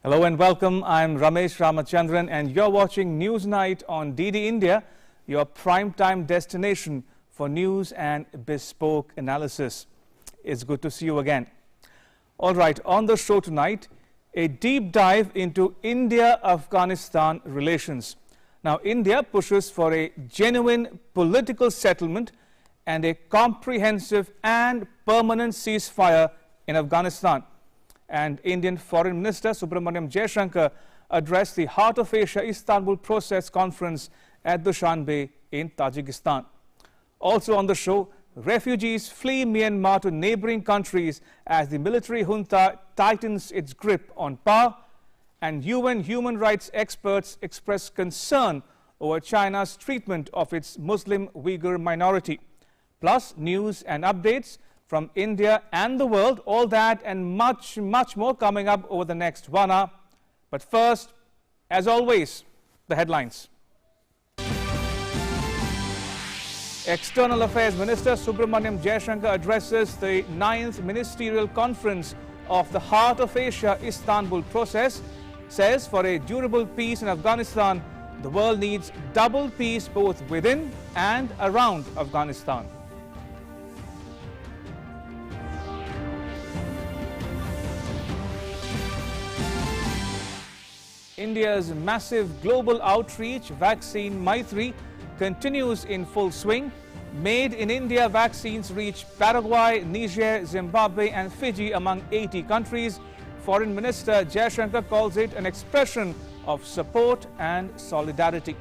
Hello and welcome. I'm Ramesh Ramachandran and you're watching Newsnight on DD India, your primetime destination for news and bespoke analysis. It's good to see you again. All right, on the show tonight, a deep dive into India-Afghanistan relations. Now, India pushes for a genuine political settlement and a comprehensive and permanent ceasefire in Afghanistan. And Indian Foreign Minister Subramaniam Jaishankar addressed the Heart of Asia-Istanbul Process conference at Dushanbe in Tajikistan. Also on the show, refugees flee Myanmar to neighboring countries as the military junta tightens its grip on power, and UN human rights experts express concern over China's treatment of its Muslim Uyghur minority. Plus, news and updates from India and the world, all that and much more coming up over the next 1 hour. But first, as always, the headlines. External Affairs Minister Subramaniam Jaishankar addresses the 9th Ministerial Conference of the Heart of Asia-Istanbul Process, says for a durable peace in Afghanistan, the world needs double peace both within and around Afghanistan. India's massive global outreach vaccine Maitri continues in full swing. Made in India vaccines reach Paraguay, Niger, Zimbabwe and Fiji among 80 countries. Foreign Minister Jaishankar calls it an expression of support and solidarity.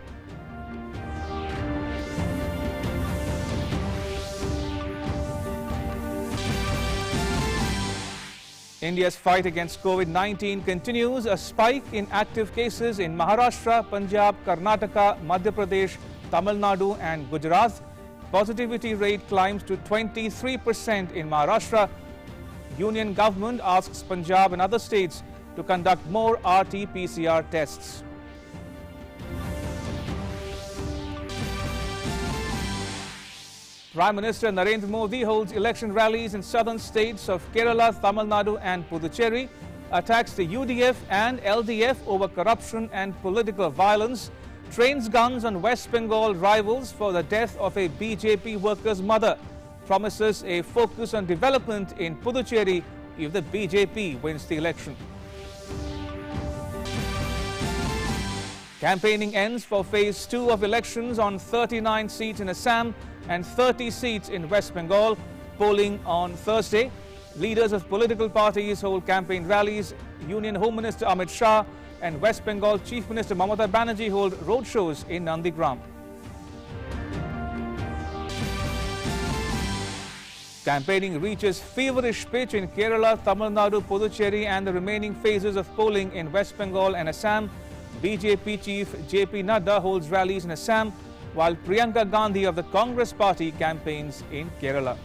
India's fight against COVID-19 continues. A spike in active cases in Maharashtra, Punjab, Karnataka, Madhya Pradesh, Tamil Nadu and Gujarat. Positivity rate climbs to 23% in Maharashtra. Union government asks Punjab and other states to conduct more RT-PCR tests. Prime Minister Narendra Modi holds election rallies in southern states of Kerala, Tamil Nadu and Puducherry, attacks the UDF and LDF over corruption and political violence, trains guns on West Bengal rivals for the death of a BJP worker's mother, promises a focus on development in Puducherry if the BJP wins the election. Campaigning ends for phase 2 of elections on 39 seats in Assam and 30 seats in West Bengal. Polling on Thursday. Leaders of political parties hold campaign rallies. Union Home Minister Amit Shah and West Bengal Chief Minister Mamata Banerjee hold roadshows in Nandigram. Campaigning reaches feverish pitch in Kerala, Tamil Nadu, Puducherry and the remaining phases of polling in West Bengal and Assam. BJP Chief JP Nadda holds rallies in Assam, while Priyanka Gandhi of the Congress Party campaigns in Kerala.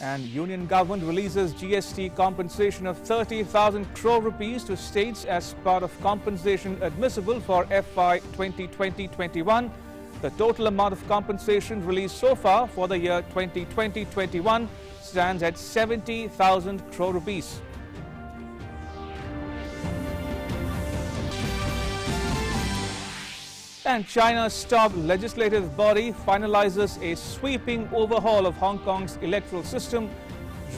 And Union Government releases GST compensation of 30,000 crore rupees to states as part of compensation admissible for FY 2020-21. The total amount of compensation released so far for the year 2020-21 stands at 70,000 crore rupees. And China's top legislative body finalizes a sweeping overhaul of Hong Kong's electoral system,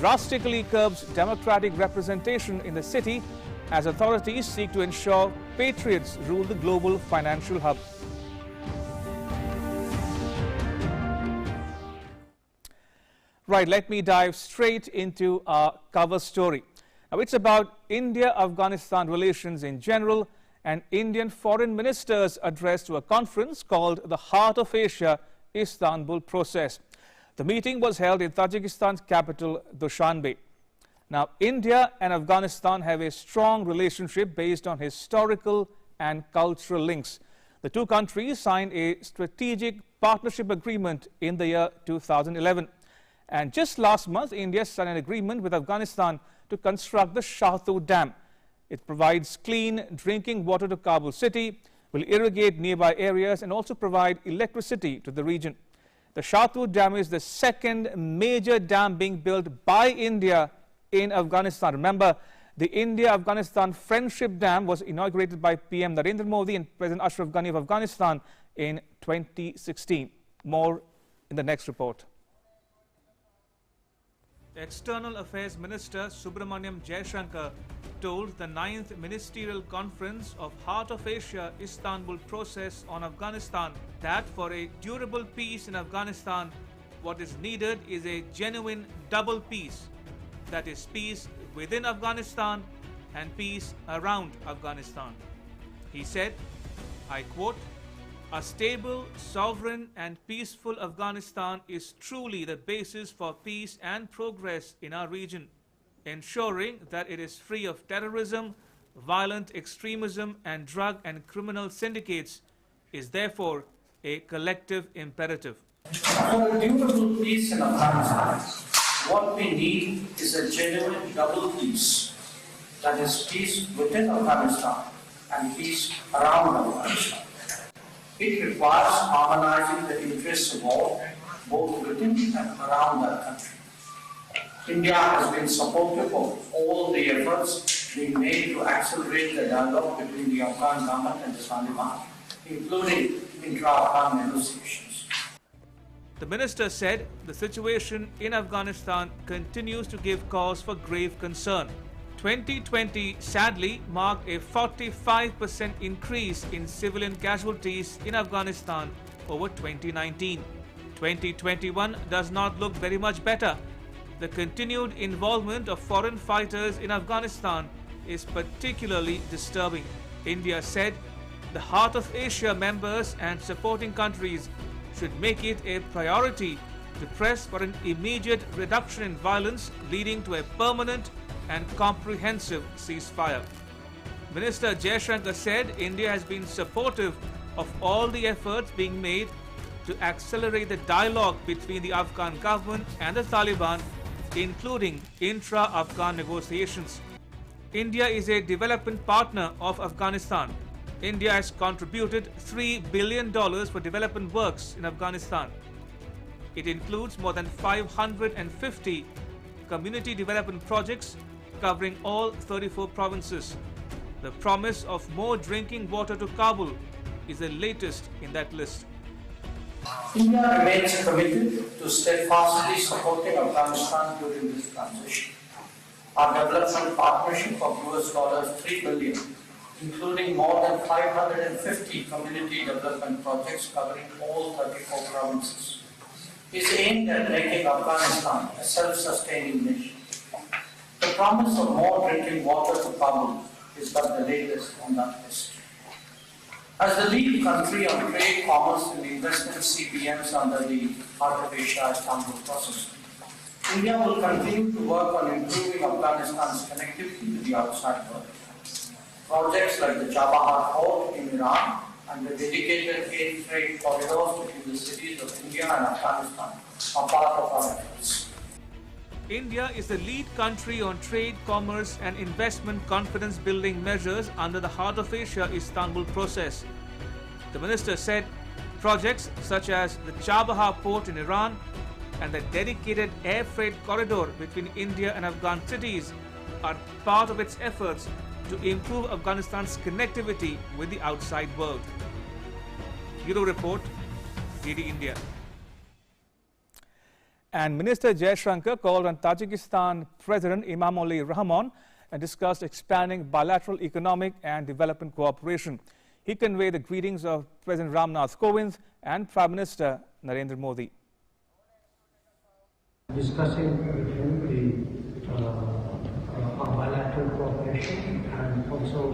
drastically curbs democratic representation in the city as authorities seek to ensure patriots rule the global financial hub. Right, let me dive straight into our cover story. Now, it's about India-Afghanistan relations in general and Indian foreign ministers address to a conference called the Heart of Asia-Istanbul Process. The meeting was held in Tajikistan's capital, Dushanbe. Now, India and Afghanistan have a strong relationship based on historical and cultural links. The two countries signed a strategic partnership agreement in the year 2011. And just last month, India signed an agreement with Afghanistan to construct the Shahtu Dam. It provides clean drinking water to Kabul city, will irrigate nearby areas and also provide electricity to the region. The Shatru Dam is the second major dam being built by India in Afghanistan. Remember, the India-Afghanistan Friendship Dam was inaugurated by PM Narendra Modi and President Ashraf Ghani of Afghanistan in 2016. More in the next report. External Affairs Minister Subramaniam Jaishankar told the 9th Ministerial Conference of Heart of Asia-Istanbul Process on Afghanistan that for a durable peace in Afghanistan, what is needed is a genuine double peace. That is peace within Afghanistan and peace around Afghanistan. He said, I quote, "A stable, sovereign and peaceful Afghanistan is truly the basis for peace and progress in our region. Ensuring that it is free of terrorism, violent extremism and drug and criminal syndicates is therefore a collective imperative." For a durable peace in Afghanistan, what we need is a genuine double peace. That is peace within Afghanistan and peace around Afghanistan. It requires harmonizing the interests of all, both within and around our country. India has been supportive of all the efforts being made to accelerate the dialogue between the Afghan government and the Taliban, including intra-Afghan negotiations. The minister said the situation in Afghanistan continues to give cause for grave concern. 2020 sadly marked a 45% increase in civilian casualties in Afghanistan over 2019. 2021 does not look very much better. The continued involvement of foreign fighters in Afghanistan is particularly disturbing. India said the Heart of Asia members and supporting countries should make it a priority to press for an immediate reduction in violence leading to a permanent and comprehensive ceasefire. Minister Jaishankar said India has been supportive of all the efforts being made to accelerate the dialogue between the Afghan government and the Taliban, including intra-Afghan negotiations. India is a development partner of Afghanistan. India has contributed $3 billion for development works in Afghanistan. It includes more than 550 community development projects covering all 34 provinces. The promise of more drinking water to Kabul is the latest in that list. India remains committed to steadfastly supporting Afghanistan during this transition. Our development partnership of $3 billion, including more than 550 community development projects covering all 34 provinces, is aimed at making Afghanistan a self-sustaining nation. The promise of more drinking water to Kabul is but the latest on that list. As the lead country on trade, commerce and investment CBMs under the Heart of Asia-Istanbul Process, India will continue to work on improving Afghanistan's connectivity with the outside world. Projects like the Chabahar port in Iran and the dedicated aid freight corridors between the cities of India and Afghanistan are part of our efforts. India is the lead country on trade, commerce and investment confidence building measures under the Heart of Asia-Istanbul Process. The minister said projects such as the Chabahar port in Iran and the dedicated air freight corridor between India and Afghan cities are part of its efforts to improve Afghanistan's connectivity with the outside world. Bureau Report, DD India. And Minister Jaishankar called on Tajikistan President Emomali Rahmon and discussed expanding bilateral economic and development cooperation. He conveyed the greetings of President Ramnath Kovind and Prime Minister Narendra Modi. Discussing with him our bilateral cooperation and also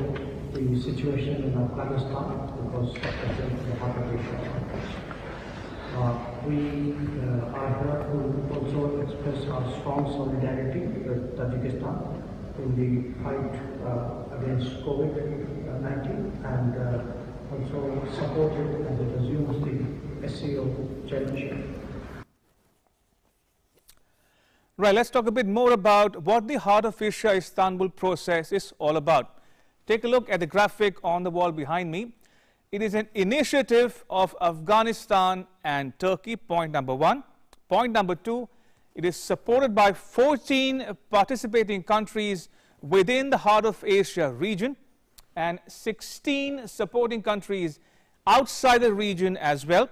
the situation in Afghanistan because of the Heart of Asia. We are here to also express our strong solidarity with Tajikistan in the fight against COVID-19 and also support it as it assumes the SCO chairmanship. Right, let's talk a bit more about what the Heart of Asia-Istanbul Process is all about. Take a look at the graphic on the wall behind me. It is an initiative of Afghanistan and Turkey, point number one. Point number two, it is supported by 14 participating countries within the Heart of Asia region and 16 supporting countries outside the region as well.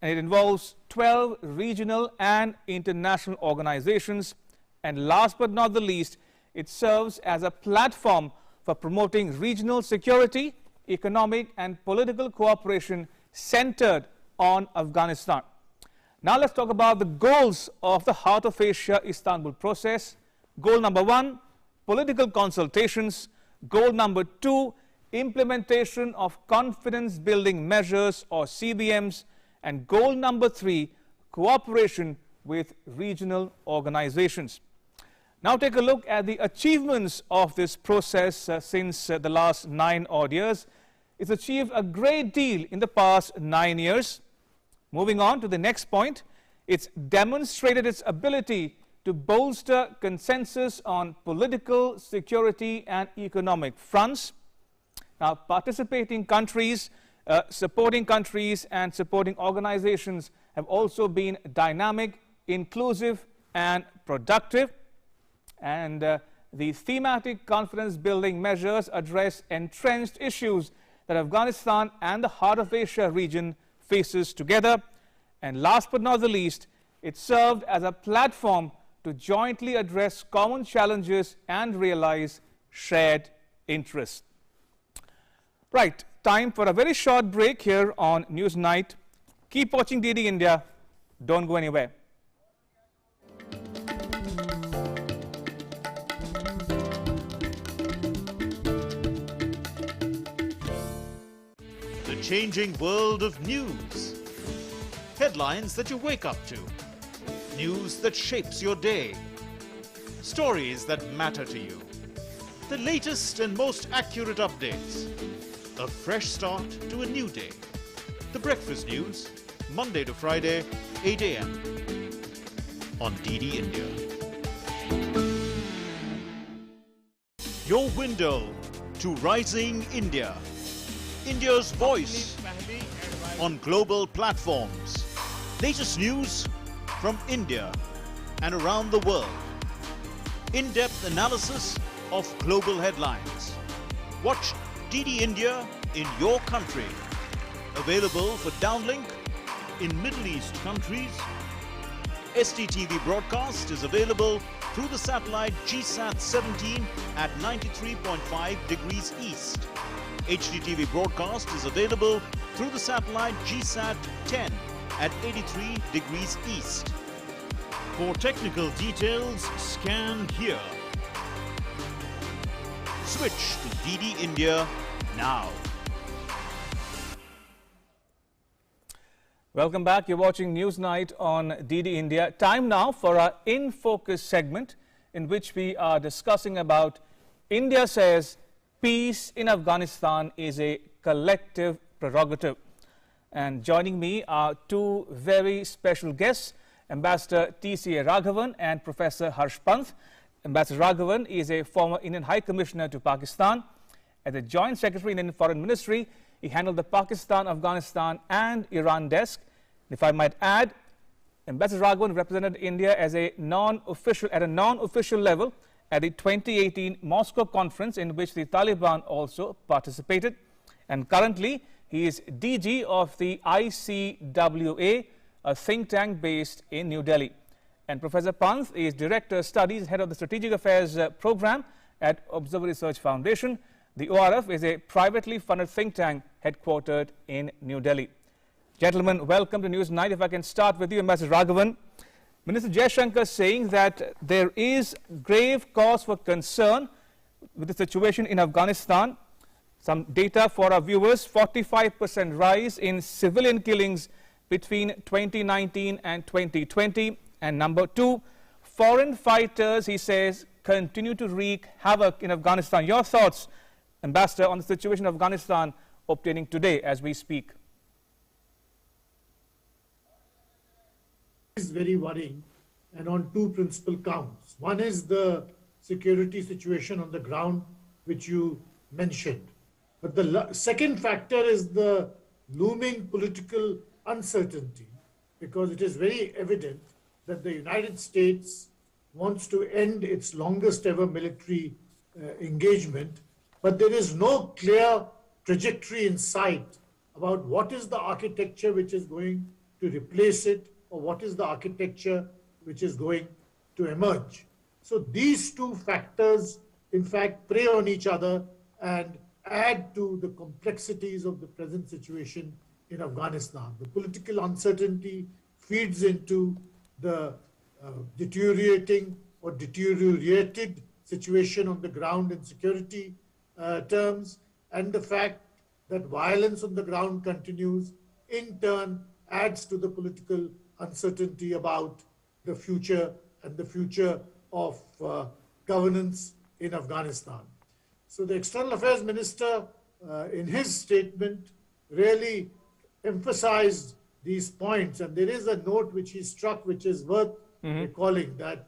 And it involves 12 regional and international organizations. And last but not the least, it serves as a platform for promoting regional security, economic and political cooperation centered on Afghanistan. Now let's talk about the goals of the Heart of Asia-Istanbul process. Goal number one, political consultations. Goal number two, implementation of confidence building measures or CBMs. And goal number three, cooperation with regional organizations. Now take a look at the achievements of this process since the last 9 odd years. It's achieved a great deal in the past 9 years. Moving on to the next point, it's demonstrated its ability to bolster consensus on political, security and economic fronts. Now, participating countries, supporting countries and supporting organizations have also been dynamic, inclusive and productive. And the thematic confidence building measures address entrenched issues that Afghanistan and the Heart of Asia region faces together. And last but not the least, it served as a platform to jointly address common challenges and realize shared interests. Right, time for a very short break here on Newsnight. Keep watching DD India. Don't go anywhere. The changing world of news. Headlines that you wake up to. News that shapes your day. Stories that matter to you. The latest and most accurate updates. A fresh start to a new day. The Breakfast News, Monday to Friday, 8 a.m. on DD India. Your window to rising India. India's voice on global platforms. Latest news from India and around the world. In-depth analysis of global headlines. Watch DD India in your country. Available for downlink in Middle East countries. STTV broadcast is available through the satellite GSAT 17 at 93.5 degrees east. HDTV broadcast is available through the satellite GSAT 10 at 83 degrees east. For technical details, scan here. Switch to DD India now. Welcome back. You're watching Newsnight on DD India. Time now for our In Focus segment, in which we are discussing about India says peace in Afghanistan is a collective prerogative. And joining me are two very special guests, Ambassador T.C.A. Raghavan and Professor Harsh Pant. Ambassador Raghavan is a former Indian High Commissioner to Pakistan. As a Joint Secretary in the Indian Foreign Ministry, he handled the Pakistan, Afghanistan and Iran desk. If I might add, Ambassador Raghavan represented India as a non-official level at the 2018 Moscow conference, in which the Taliban also participated. And currently, he is DG of the ICWA, a think tank based in New Delhi. And Professor Pant is Director of Studies, Head of the Strategic Affairs Program at Observer Research Foundation. The ORF is a privately funded think tank headquartered in New Delhi. Gentlemen, welcome to Newsnight. If I can start with you, Ambassador Raghavan. Minister Jaishankar saying that there is grave cause for concern with the situation in Afghanistan. Some data for our viewers: 45% rise in civilian killings between 2019 and 2020. And number two, foreign fighters, he says, continue to wreak havoc in Afghanistan. Your thoughts, Ambassador, on the situation of Afghanistan obtaining today as we speak? Is very worrying, and on two principal counts. One is the security situation on the ground, which you mentioned. But the second factor is the looming political uncertainty, because it is very evident that the United States wants to end its longest ever military engagement, but there is no clear trajectory in sight about what is the architecture which is going to replace it, or what is the architecture which is going to emerge. So these two factors, in fact, prey on each other and add to the complexities of the present situation in Afghanistan. The political uncertainty feeds into the deteriorating or deteriorated situation on the ground in security terms, and the fact that violence on the ground continues, in turn adds to the political uncertainty about the future and the future of governance in Afghanistan. So the External Affairs Minister, in his statement, really emphasized these points. And there is a note which he struck, which is worth recalling, that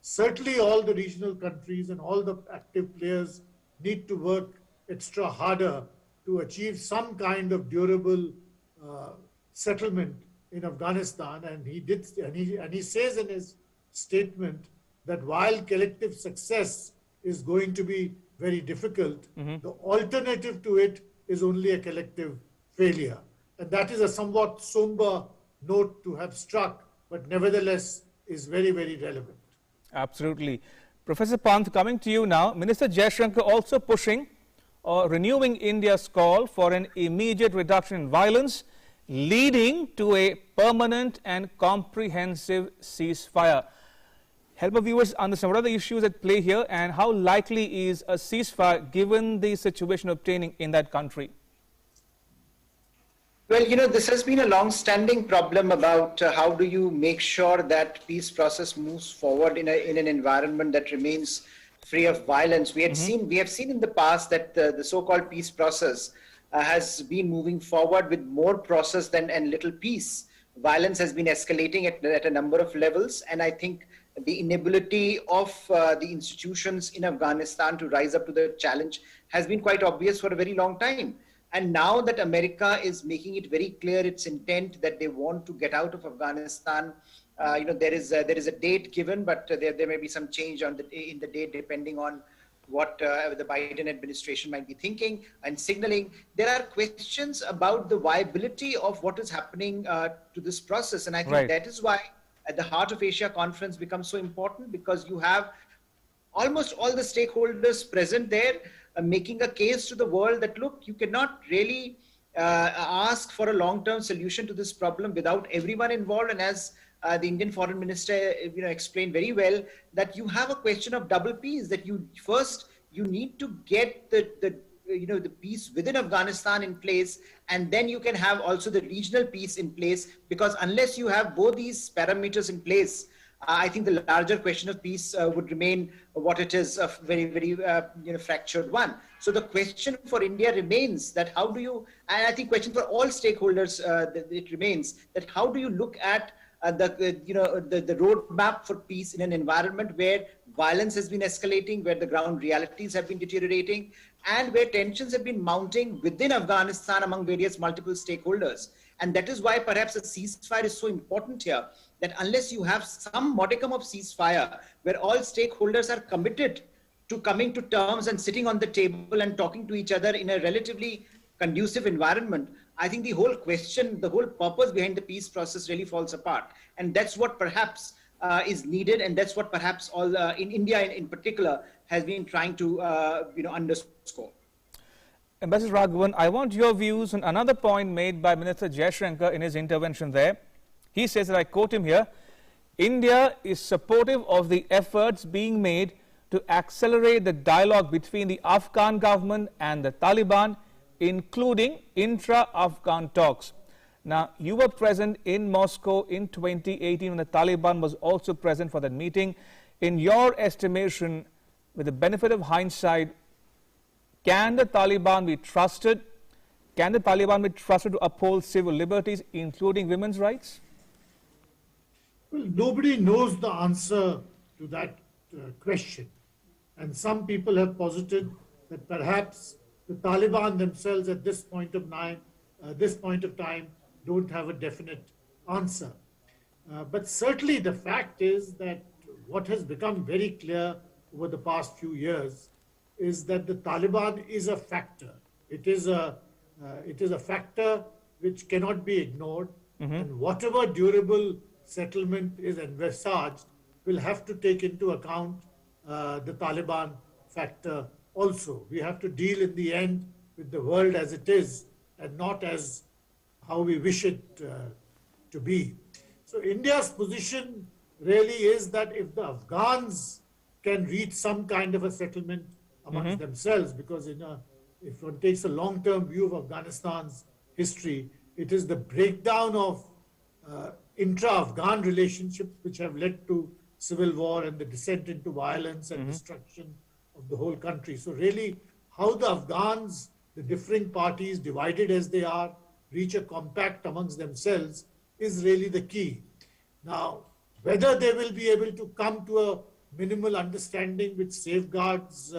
certainly all the regional countries and all the active players need to work extra harder to achieve some kind of durable settlement in Afghanistan. And he says in his statement that while collective success is going to be very difficult, the alternative to it is only a collective failure. And that is a somewhat somber note to have struck, but nevertheless is very, very relevant. Absolutely. Professor Pant, coming to you now, Minister Jaishankar also pushing or renewing India's call for an immediate reduction in violence, leading to a permanent and comprehensive ceasefire. Help our viewers understand what are the issues at play here and how likely is a ceasefire given the situation obtaining in that country? Well, this has been a long-standing problem about how do you make sure that peace process moves forward in an environment that remains free of violence. We have seen in the past that the so-called peace process has been moving forward with more process and little peace. Violence has been escalating at a number of levels, and I think the inability of the institutions in Afghanistan to rise up to the challenge has been quite obvious for a very long time. And now that America is making it very clear its intent that they want to get out of Afghanistan, there is a date given, but there may be some change in the date depending on what the Biden administration might be thinking and signaling. There are questions about the viability of what is happening to this process, and I think that is why the Heart of Asia conference becomes so important, because you have almost all the stakeholders present there making a case to the world that, look, you cannot really ask for a long-term solution to this problem without everyone involved. And as the Indian Foreign Minister explained very well, that you have a question of double peace, that you need to get the peace within Afghanistan in place, and then you can have also the regional peace in place, because unless you have both these parameters in place, I think the larger question of peace would remain what it is, a very, very fractured one. So the question for India remains that how do you, and I think question for all stakeholders, it remains that how do you look at the roadmap for peace in an environment where violence has been escalating, where the ground realities have been deteriorating, and where tensions have been mounting within Afghanistan among various multiple stakeholders. And that is why perhaps a ceasefire is so important here, that unless you have some modicum of ceasefire where all stakeholders are committed to coming to terms and sitting on the table and talking to each other in a relatively conducive environment, I think the whole question, the whole purpose behind the peace process really falls apart. And that's what perhaps is needed, and that's what perhaps all in India in particular has been trying to underscore. Ambassador Raghavan, I want your views on another point made by Minister Jaishankar in his intervention there. He says, that I quote him here, India is supportive of the efforts being made to accelerate the dialogue between the Afghan government and the Taliban, including intra-Afghan talks. Now, you were present in Moscow in 2018 when the Taliban was also present for that meeting. In your estimation, with the benefit of hindsight, can the Taliban be trusted? Can the Taliban be trusted to uphold civil liberties, including women's rights? Well, nobody knows the answer to that question. And some people have posited that perhaps The Taliban themselves at this point of time don't have a definite answer. But certainly the fact is that what has become very clear over the past few years is that the Taliban is a factor. It is a factor which cannot be ignored, and whatever durable settlement is envisaged will have to take into account the Taliban factor also. We have to deal in the end with the world as it is and not as how we wish it to be. So India's position really is that if the Afghans can reach some kind of a settlement amongst themselves, because if one takes a long-term view of Afghanistan's history, it is the breakdown of intra-Afghan relationships which have led to civil war and the descent into violence and destruction of the whole country. So really, how the Afghans, the differing parties, divided as they are, reach a compact amongst themselves is really the key. Now, whether they will be able to come to a minimal understanding which safeguards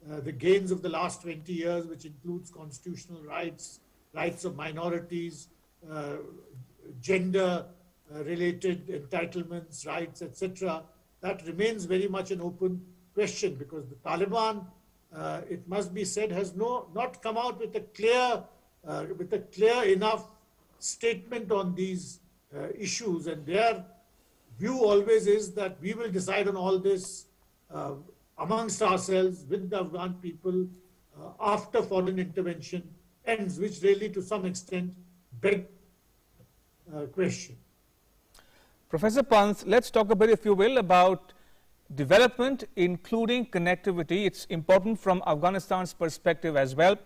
the gains of the last 20 years, which includes constitutional rights, rights of minorities, gender-related entitlements, rights, etc., that remains very much an open question, because the Taliban, it must be said, has not come out with a clear enough statement on these issues, and their view always is that we will decide on all this amongst ourselves with the Afghan people after foreign intervention ends, which really to some extent beg question. Professor Pant, let's talk a bit, if you will, about development, including connectivity. It's important from Afghanistan's perspective as well.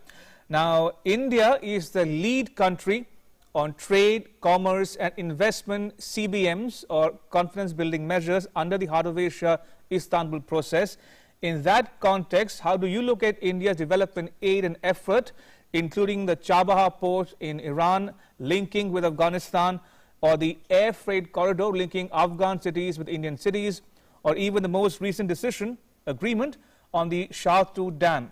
Now, India is the lead country on trade, commerce and investment CBMs, or confidence building measures, under the Heart of Asia-Istanbul Process. In that context, how do you look at India's development aid and effort, including the Chabahar port in Iran linking with Afghanistan, or the air freight corridor linking Afghan cities with Indian cities, or even the most recent agreement on the Shah 2 dam?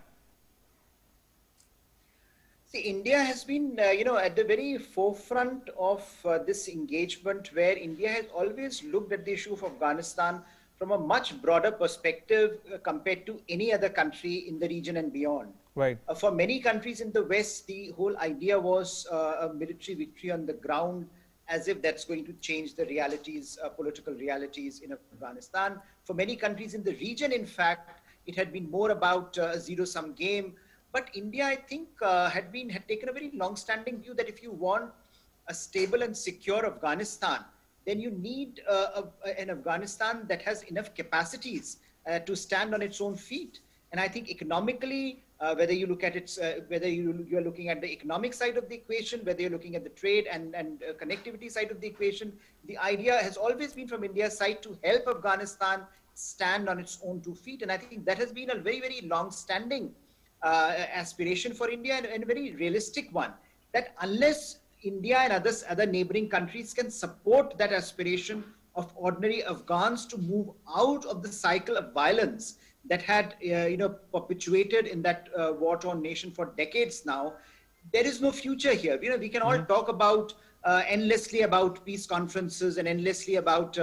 See, India has been, at the very forefront of this engagement, where India has always looked at the issue of Afghanistan from a much broader perspective compared to any other country in the region and beyond. Right. For many countries in the West, the whole idea was a military victory on the ground, as if that's going to change the realities, political realities in Afghanistan. For many countries in the region, in fact, it had been more about a zero-sum game. But India, I think, had taken a very long-standing view that if you want a stable and secure Afghanistan, then you need an Afghanistan that has enough capacities to stand on its own feet. And I think economically, whether you look at it, whether you are looking at the economic side of the equation, whether you're looking at the trade and connectivity side of the equation, the idea has always been from India's side to help Afghanistan stand on its own two feet. And I think that has been a very, very long-standing aspiration for India, and a very realistic one, that unless India and other neighboring countries can support that aspiration of ordinary Afghans to move out of the cycle of violence that had perpetuated in that war-torn nation for decades now, there is no future here. We can all talk about endlessly about peace conferences and endlessly about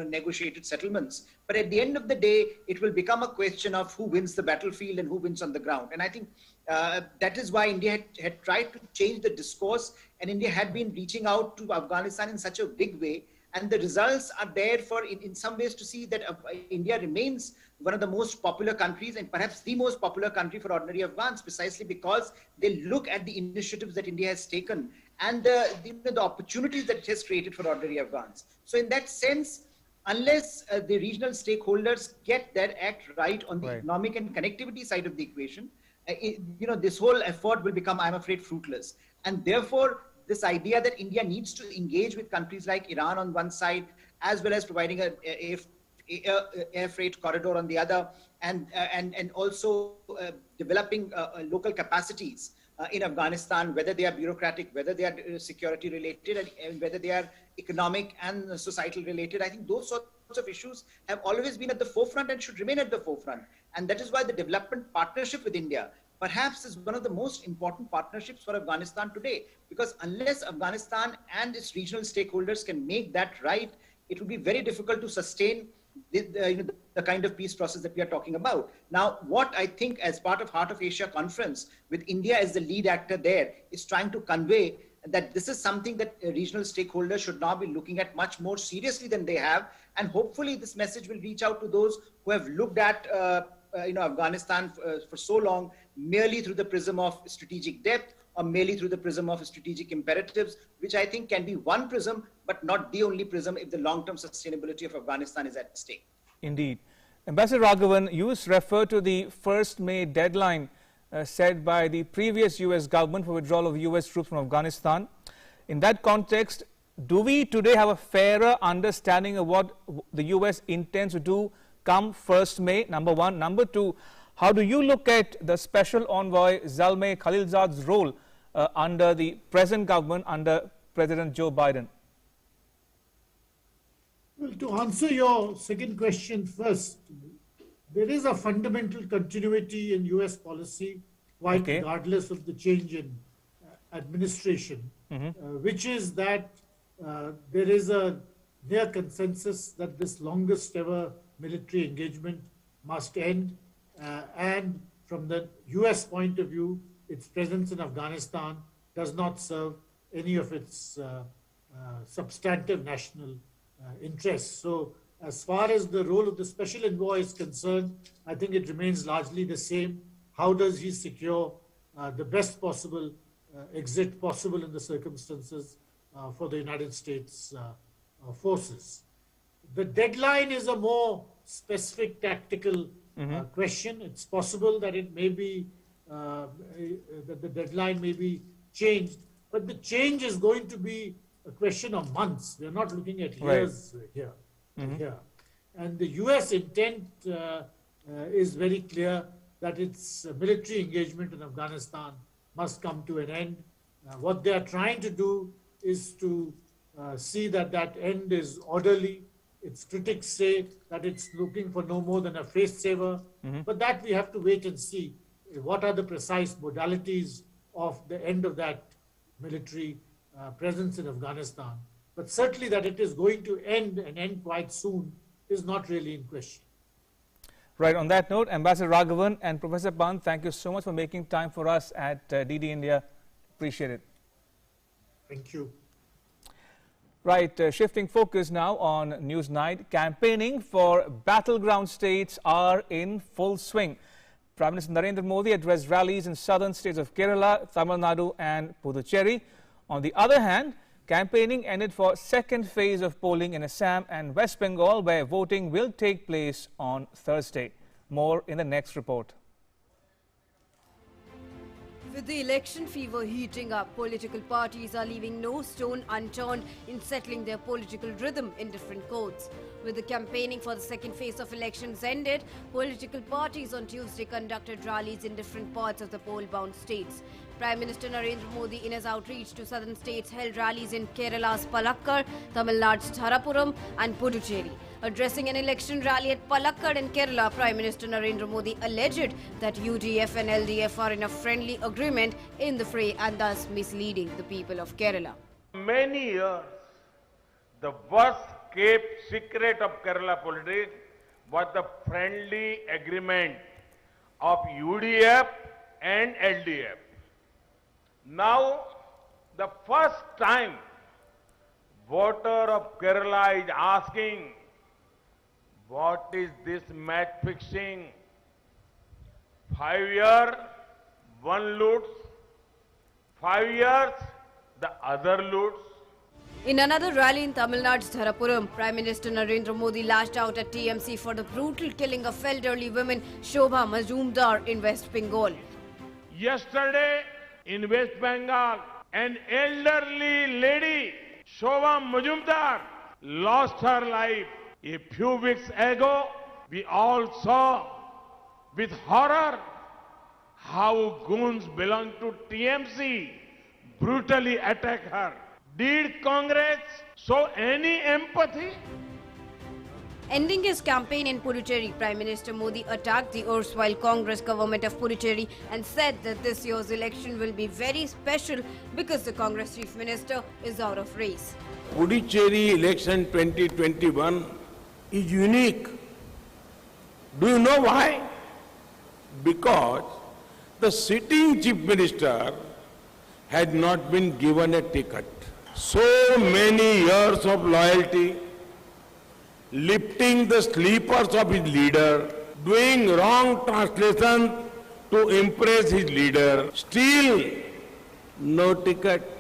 negotiated settlements, but at the end of the day, it will become a question of who wins the battlefield and who wins on the ground. And I think that is why India had tried to change the discourse, and India had been reaching out to Afghanistan in such a big way. And the results are there for, in some ways, to see that India remains one of the most popular countries, and perhaps the most popular country for ordinary Afghans, precisely because they look at the initiatives that India has taken and the opportunities that it has created for ordinary Afghans. So in that sense, unless the regional stakeholders get their act right on the economic and connectivity side of the equation, this whole effort will become, I'm afraid, fruitless. And therefore, this idea that India needs to engage with countries like Iran on one side, as well as providing an air freight corridor on the other, and also developing local capacities in Afghanistan, whether they are bureaucratic, whether they are security related, and whether they are economic and societal related. I think those sorts of issues have always been at the forefront and should remain at the forefront. And that is why the development partnership with India, perhaps is one of the most important partnerships for Afghanistan today, because unless Afghanistan and its regional stakeholders can make that right, it will be very difficult to sustain the kind of peace process that we are talking about. Now, what I think as part of Heart of Asia conference, with India as the lead actor there, is trying to convey that this is something that regional stakeholders should now be looking at much more seriously than they have. And hopefully this message will reach out to those who have looked at Afghanistan for so long merely through the prism of strategic depth, or merely through the prism of strategic imperatives, which I think can be one prism, but not the only prism if the long-term sustainability of Afghanistan is at stake. Indeed. Ambassador Raghavan, you refer to the 1st May deadline set by the previous US government for withdrawal of US troops from Afghanistan. In that context, do we today have a fairer understanding of what the US intends to do come 1st May, number one? Number two, how do you look at the Special Envoy Zalmay Khalilzad's role under the present government, under President Joe Biden? Well, to answer your second question first, there is a fundamental continuity in US policy, quite regardless of the change in administration, which is that there is a near consensus that this longest ever military engagement must end. And from the US point of view, its presence in Afghanistan does not serve any of its substantive national interests. So as far as the role of the special envoy is concerned, I think it remains largely the same. How does he secure the best possible exit possible in the circumstances for the United States forces? The deadline is a more specific tactical question. It's possible that it may be, that the deadline may be changed, but the change is going to be a question of months. We're not looking at years here. And the US intent is very clear that its military engagement in Afghanistan must come to an end. What they are trying to do is to see that that end is orderly. Its critics say that it's looking for no more than a face saver, but that we have to wait and see what are the precise modalities of the end of that military presence in Afghanistan. But certainly that it is going to end and end quite soon is not really in question. Right. On that note, Ambassador Raghavan and Professor Pant, thank you so much for making time for us at DD India. Appreciate it. Thank you. Right, shifting focus now on Newsnight. Campaigning for battleground states are in full swing. Prime Minister Narendra Modi addressed rallies in southern states of Kerala, Tamil Nadu and Puducherry. On the other hand, campaigning ended for second phase of polling in Assam and West Bengal, where voting will take place on Thursday. More in the next report. With the election fever heating up, political parties are leaving no stone unturned in settling their political rhythm in different codes. With the campaigning for the second phase of elections ended, political parties on Tuesday conducted rallies in different parts of the poll-bound states. Prime Minister Narendra Modi, in his outreach to southern states, held rallies in Kerala's Palakkad, Tamil Nadu's Tharappuram and Puducherry. Addressing an election rally at Palakkad in Kerala, Prime Minister Narendra Modi alleged that UDF and LDF are in a friendly agreement in the fray and thus misleading the people of Kerala. Many years, the worst kept secret of Kerala politics was the friendly agreement of UDF and LDF. Now, the first time, voter of Kerala is asking, what is this match fixing? 5 years, one loots. 5 years, the other loots. In another rally in Tamil Nadu's Tharappuram, Prime Minister Narendra Modi lashed out at TMC for the brutal killing of elderly woman Shobha Majumdar in West Bengal. Yesterday, in West Bengal, an elderly lady, Shobha Majumdar, lost her life. A few weeks ago, we all saw with horror how goons belong to TMC brutally attack her. Did Congress show any empathy? Ending his campaign in Puducherry, Prime Minister Modi attacked the erstwhile Congress government of Puducherry and said that this year's election will be very special because the Congress chief minister is out of race. Puducherry election 2021 is unique. Do you know why? Because the sitting chief minister had not been given a ticket. So many years of loyalty, lifting the sleepers of his leader, doing wrong translation to impress his leader, still no ticket.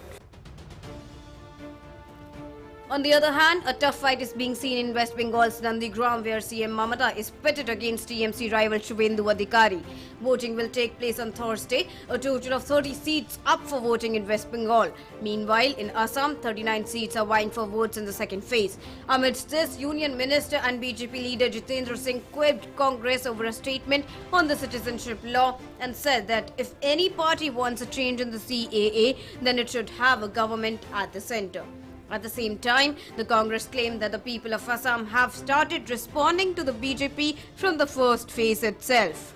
On the other hand, a tough fight is being seen in West Bengal's Nandigram, where CM Mamata is pitted against TMC rival Shubhendu Adhikari. Voting will take place on Thursday, a total of 30 seats up for voting in West Bengal. Meanwhile, in Assam, 39 seats are vying for votes in the second phase. Amidst this, Union Minister and BJP leader Jitendra Singh quibbed Congress over a statement on the citizenship law and said that if any party wants a change in the CAA, then it should have a government at the centre. At the same time, the Congress claimed that the people of Assam have started responding to the BJP from the first phase itself.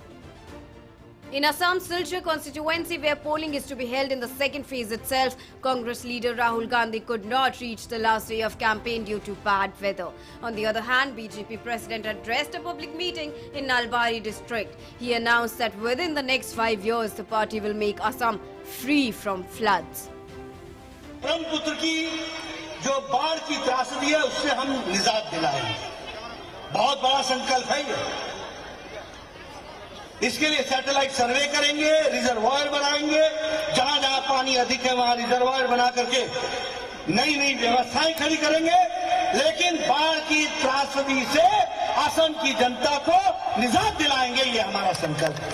In Assam's Silchar constituency, where polling is to be held in the second phase itself, Congress leader Rahul Gandhi could not reach the last day of campaign due to bad weather. On the other hand, BJP president addressed a public meeting in Nalbari district. He announced that within the next 5 years, the party will make Assam free from floods. Brahmaputra की जो बाढ़ की त्रासदी है उससे हम निजात दिलाएंगे। बहुत बड़ा संकल्प है ये। इसके लिए सैटेलाइट सर्वे करेंगे, रिजर्वायर बनाएंगे, जहां जहां पानी अधिक है वहां रिजर्वायर बना करके नई नई व्यवस्थाएं खड़ी करेंगे, लेकिन बाढ़ की त्रासदी से असम की जनता को निजात दिलाएंगे, ये हमारा संकल्प है।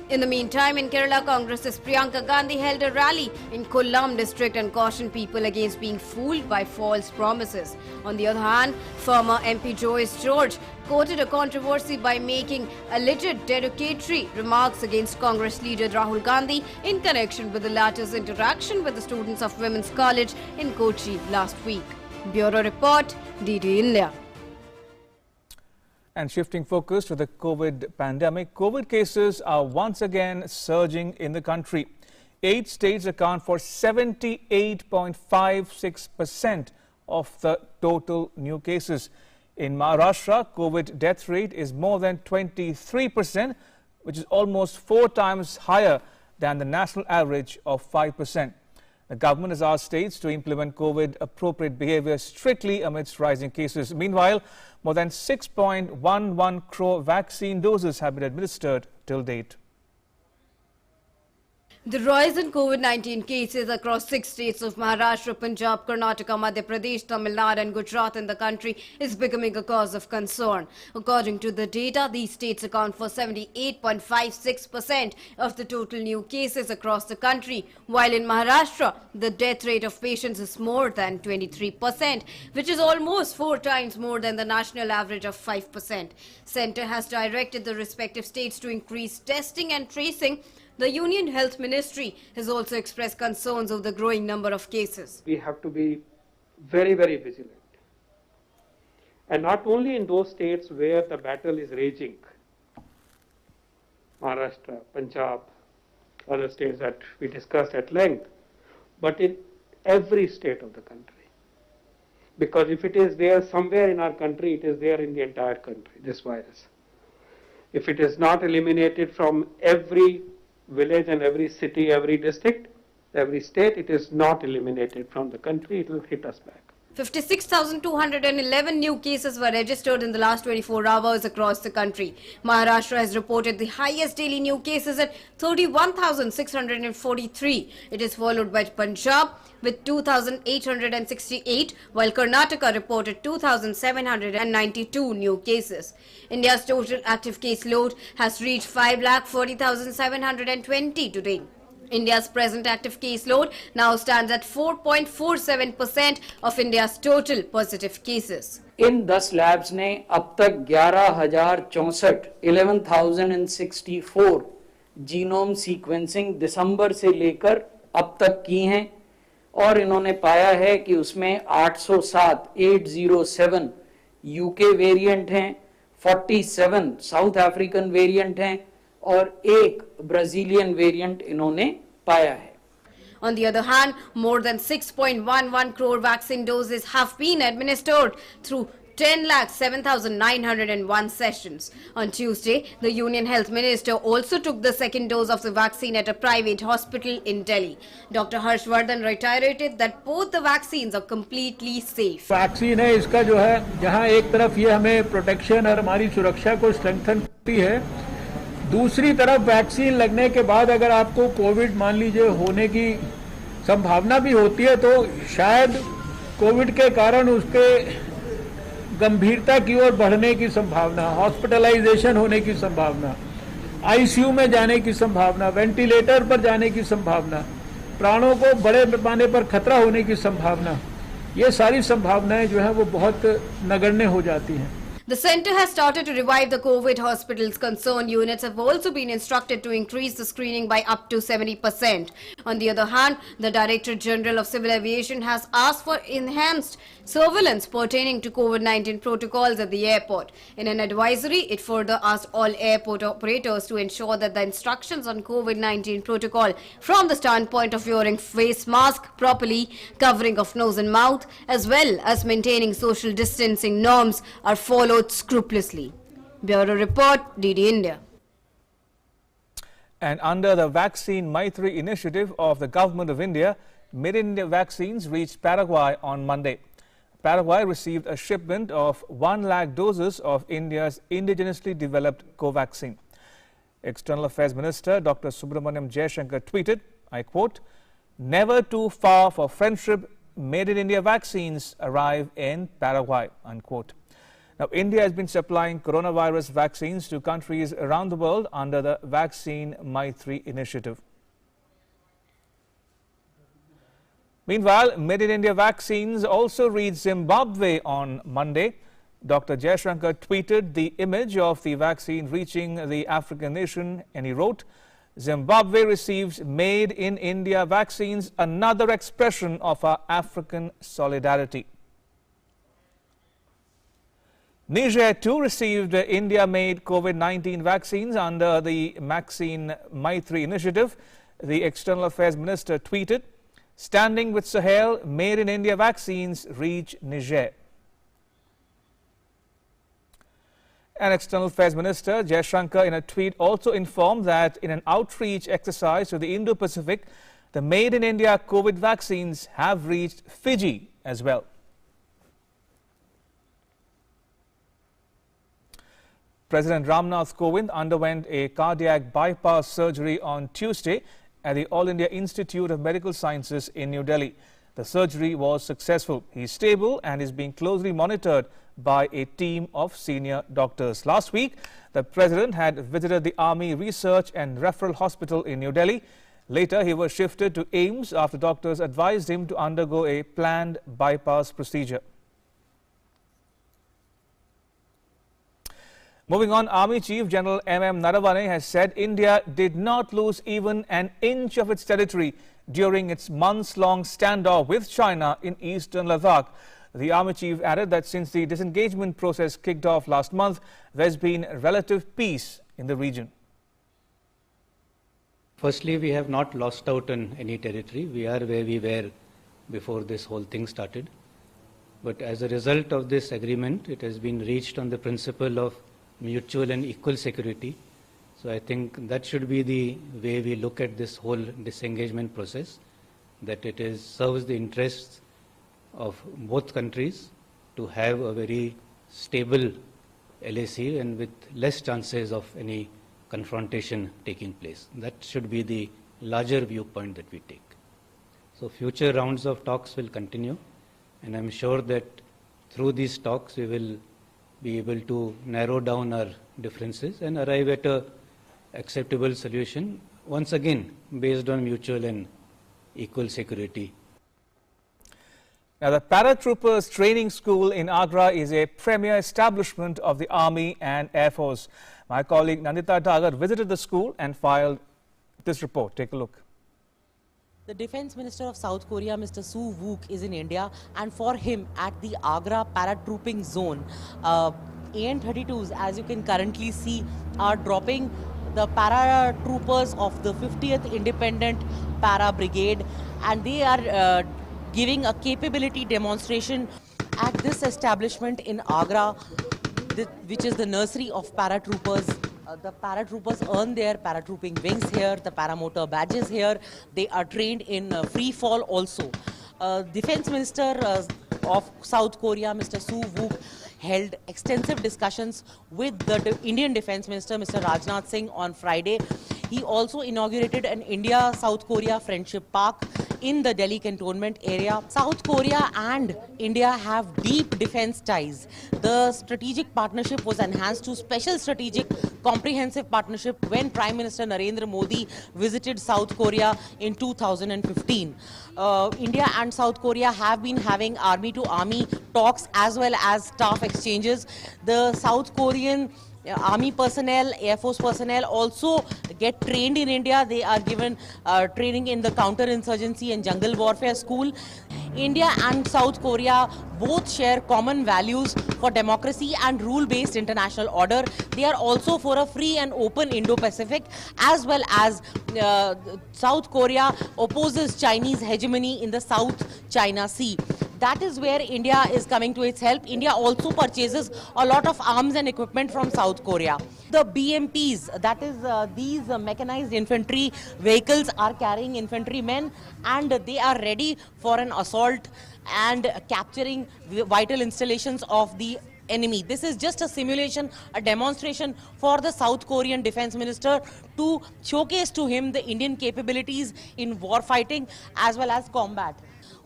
In the meantime, in Kerala, Congress's Priyanka Gandhi held a rally in Kollam district and cautioned people against being fooled by false promises. On the other hand, former MP Joyce George quoted a controversy by making alleged derogatory remarks against Congress leader Rahul Gandhi in connection with the latter's interaction with the students of Women's College in Kochi last week. Bureau Report, DD India. And shifting focus to the COVID pandemic, COVID cases are once again surging in the country. 8 states account for 78.56% of the total new cases. In Maharashtra, COVID death rate is more than 23%, which is almost 4 times higher than the national average of 5%. The government has asked states to implement COVID-appropriate behavior strictly amidst rising cases. Meanwhile, more than 6.11 crore vaccine doses have been administered till date. The rise in COVID-19 cases across 6 states of Maharashtra, Punjab, Karnataka, Madhya Pradesh, Tamil Nadu and Gujarat in the country is becoming a cause of concern. According to the data, these states account for 78.56% of the total new cases across the country, while in Maharashtra, the death rate of patients is more than 23%, which is almost 4 times more than the national average of 5%. Centre has directed the respective states to increase testing and tracing. The Union Health Ministry has also expressed concerns over the growing number of cases. We have to be very, very vigilant. And not only in those states where the battle is raging, Maharashtra, Punjab, other states that we discussed at length, but in every state of the country. Because if it is there somewhere in our country, it is there in the entire country, this virus. If it is not eliminated from every village and every city, every district, every state, it is not eliminated from the country, it will hit us back. 56,211 new cases were registered in the last 24 hours across the country. Maharashtra has reported the highest daily new cases at 31,643. It is followed by Punjab with 2,868, while Karnataka reported 2,792 new cases. India's total active case load has reached 5,40,720 today. India's present active case load now stands at 4.47% of India's total positive cases. In 10 labs ने अब तक 11,064 genome sequencing दिसंबर से लेकर अब तक की हैं और इन्होंने पाया है कि उसमें 807 यूके वेरिएंट हैं, 47 साउथ अफ्रीकन वेरिएंट हैं और एक ब्राजीलियन वेरिएंट इन्होंने पाया है. On the other hand, more than 6.11 crore vaccine doses have been administered through 10,07,901 sessions. On Tuesday, the Union Health Minister also took the second dose of the vaccine at a private hospital in Delhi. Dr. Harshvardhan reiterated that both the vaccines are completely safe. Vaccine है इसका जो है, जहां एक तरफ ये हमें protection और हमारी सुरक्षा को स्ट्रेंथन करती है, दूसरी तरफ वैक्सीन लगने के बाद अगर आपको कोविड मान लीजिए होने की संभावना भी होती है तो शायद कोविड के कारण उसके गंभीरता की ओर बढ़ने की संभावना, हॉस्पिटलाइजेशन होने की संभावना, आईसीयू में जाने की संभावना, वेंटिलेटर पर जाने की संभावना, प्राणों को बड़े पैमाने पर खतरा होने की संभावना, ये सारी संभावनाएं जो है वो बहुत नगण्य हो जाती हैं. The centre has started to revive the COVID hospitals. Concerned units have also been instructed to increase the screening by up to 70%. On the other hand, the Director General of Civil Aviation has asked for enhanced surveillance pertaining to COVID-19 protocols at the airport. In an advisory, it further asked all airport operators to ensure that the instructions on COVID-19 protocol from the standpoint of wearing face mask properly, covering of nose and mouth, as well as maintaining social distancing norms are followed scrupulously. Bureau Report, DD India. And under the Vaccine Maitri initiative of the Government of India, Made in India vaccines reached Paraguay on Monday. Paraguay received a shipment of 1 lakh doses of India's indigenously developed Covaxin. External Affairs Minister Dr. Subramaniam Jaishankar tweeted, I quote, "Never too far for friendship, Made in India vaccines arrive in Paraguay," unquote. Now, India has been supplying coronavirus vaccines to countries around the world under the Vaccine Maitri initiative. Meanwhile, Made in India vaccines also reached Zimbabwe on Monday. Dr. Jaishankar tweeted the image of the vaccine reaching the African nation, and he wrote, "Zimbabwe receives Made in India vaccines, another expression of our African solidarity." Niger too received India-made COVID-19 vaccines under the Vaccine Maitri initiative. The External Affairs Minister tweeted, "Standing with Sahel, Made in India vaccines reach Niger." And External Affairs Minister Jaishankar in a tweet also informed that in an outreach exercise to the Indo-Pacific, the Made in India COVID vaccines have reached Fiji as well. President Ramnath Kovind underwent a cardiac bypass surgery on Tuesday at the All India Institute of Medical Sciences in New Delhi. The surgery was successful. He is stable and is being closely monitored by a team of senior doctors. Last week, the President had visited the Army Research and Referral Hospital in New Delhi. Later, he was shifted to AIIMS after doctors advised him to undergo a planned bypass procedure. Moving on, Army Chief General M.M. Naravane has said India did not lose even an inch of its territory during its months-long standoff with China in eastern Ladakh. The Army Chief added that since the disengagement process kicked off last month, there's been relative peace in the region. Firstly, we have not lost out on any territory. We are where we were before this whole thing started. But as a result of this agreement, it has been reached on the principle of mutual and equal security. So I think that should be the way we look at this whole disengagement process, that it serves the interests of both countries to have a very stable LAC and with less chances of any confrontation taking place. That should be the larger viewpoint that we take. So future rounds of talks will continue, and I'm sure that through these talks we will be able to narrow down our differences and arrive at a acceptable solution, once again based on mutual and equal security. Now, the Paratroopers Training School in Agra is a premier establishment of the Army and Air Force. My colleague Nandita Dagar visited the school and filed this report. Take a look. The Defense Minister of South Korea, Mr. Soo Wook, is in India, and for him at the Agra paratrooping zone, AN-32s, as you can currently see, are dropping the paratroopers of the 50th Independent Para Brigade, and they are giving a capability demonstration at this establishment in Agra, which is the nursery of paratroopers. The paratroopers earn their paratrooping wings here, the paramotor badges here. They are trained in free fall also. Defense Minister of South Korea, Mr. Soo Wook, held extensive discussions with the Indian Defense Minister, Mr. Rajnath Singh, on Friday. He also inaugurated an India-South Korea Friendship Park in the Delhi cantonment area. South Korea and India have deep defense ties. The strategic partnership was enhanced to special strategic comprehensive partnership when Prime Minister Narendra Modi visited South Korea in 2015. India and South Korea have been having army-to-army talks as well as staff exchanges. The South Korean Army personnel, Air Force personnel also get trained in India. They are given training in the counter-insurgency and jungle warfare school. India and South Korea both share common values for democracy and rule-based international order. They are also for a free and open Indo-Pacific, as well as South Korea opposes Chinese hegemony in the South China Sea. That is where India is coming to its help. India also purchases a lot of arms and equipment from South Korea. The BMPs, that is these mechanized infantry vehicles, are carrying infantrymen, and they are ready for an assault and capturing vital installations of the enemy. This is just a simulation, a demonstration for the South Korean Defense Minister to showcase to him the Indian capabilities in war fighting as well as combat.